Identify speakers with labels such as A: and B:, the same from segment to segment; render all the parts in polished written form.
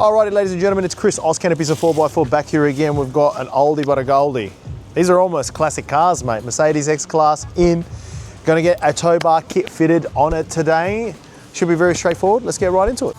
A: Alrighty, ladies and gentlemen, it's Chris, Oz Canopies and 4x4 back here again. We've got an oldie but a goldie. These are almost classic cars, mate. Mercedes X-Class in. Gonna get a tow bar kit fitted on it today. Should be very straightforward. Let's get right into it.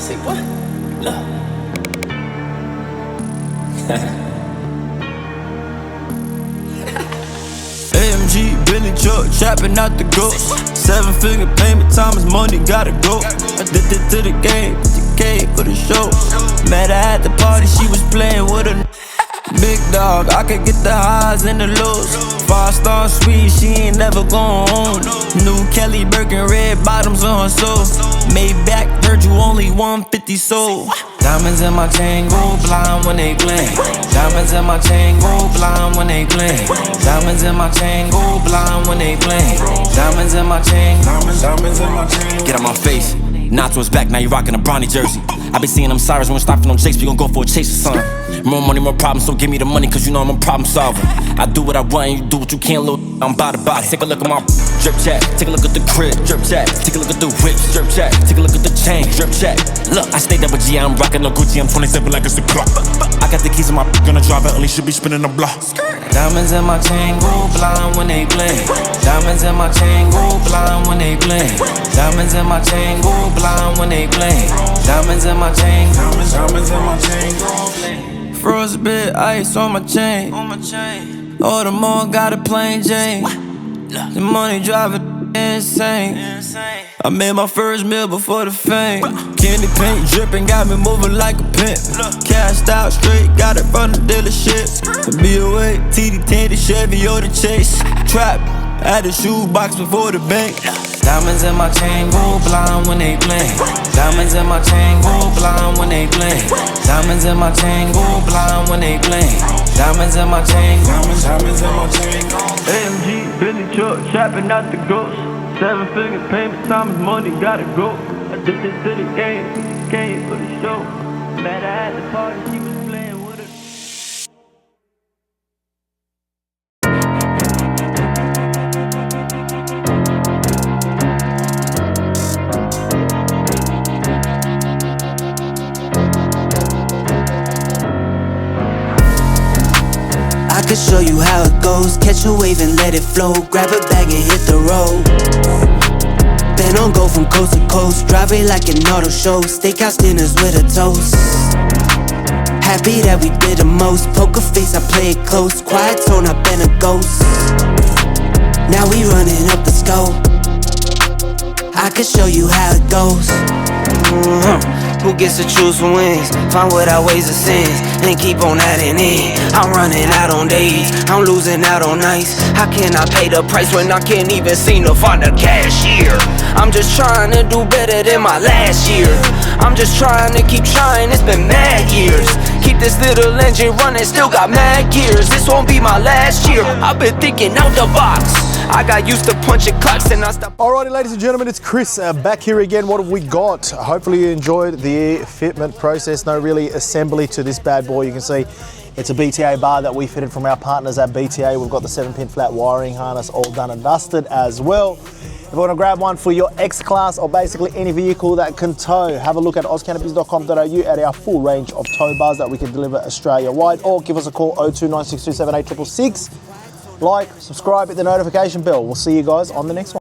B: Say what? Look. AMG, Billy truck, trapping out the ghost. 7-figure payment, time is money, gotta go. Addicted to the game, DK for the show. Met her at the party, she was playing with a big dog, I could get the highs and the lows. 5-star suite, she ain't never going home. New Kelly Birkin, red bottoms on her soul. Maybach, heard you only 150 sold. Diamonds in my chain, go blind when they blink. Diamonds in my chain, go blind when they blink. Diamonds in my chain, go blind when they blink. Diamonds in my chain, diamonds in my chain. Get out my face, Knots was back, now you rockin' a Bronny jersey. I been seeing them sirens when we stopping on Jakes, we gon' go for a chase or something. More money, more problems, so give me the money, cause you know I'm a problem solver. I do what I want, and you do what you can't, little I'm by the box. Take a look at my drip chat, take a look at the crib, drip chat. Take a look at the whip, drip chat. Take a look at the chain, drip chat. Look, I stayed up with G, I'm rockin' no Gucci, I'm 27 like it's the clock. I got the keys in my gonna drive it, only should be spinning the block. Diamonds in my chain, go blind when they blink. Diamonds in my chain, go blind when they blink. Diamonds in my chain, go blind when they blink. Diamonds in my chain, diamonds in my chain. Froze a bit, ice on my chain. All the more got a plain Jane. The money driving insane. I made my first meal before the fame. Candy paint dripping, got me moving like a pimp. Cashed out straight, got it from the dealership. The BOA, TD Tandy, Chevy or the Chase. Trap, at the shoebox before the bank. Diamonds in my chain, go blind when they blink. Diamonds in my chain, go blind when they blink. Diamonds in my chain, go blind when they blink. Diamonds in my chain, diamonds in my chain. AMG, Billy truck, trapping out the ghost. 7-figure payment, time is money, gotta go. Addicted to the game, came for the show. Met her at the party, she was playing with her.
C: I could show you how it goes. Catch a wave and let it flow. Grab a bag and hit the road. Then on go from coast to coast. Drive it like an auto show. Steakhouse dinners with a toast. Happy that we did the most. Poker face, I play it close. Quiet tone, I've been a ghost. Now we running up the scope. I could show you how it goes. Who gets to choose who wins? Find what outweighs the sins and keep on adding in. I'm running out on days, I'm losing out on nights. How can I pay the price when I can't even seem to find a cashier? I'm just trying to do better than my last year. I'm just trying to keep trying, it's been mad years. Keep this little engine running, still got mad gears. This won't be my last year, I've been thinking out the box. I got used to punching clocks and I stopped.
A: Alrighty, ladies and gentlemen, it's Chris back here again. What have we got? Hopefully you enjoyed the fitment process. No really assembly to this bad boy. You can see it's a BTA bar that we fitted from our partners at BTA. We've got the 7-pin flat wiring harness all done and dusted as well. If you want to grab one for your X-Class or basically any vehicle that can tow, have a look at ozcanopies.com.au at our full range of tow bars that we can deliver Australia-wide, or give us a call 0296278666. Like, subscribe, hit the notification bell. We'll see you guys on the next one.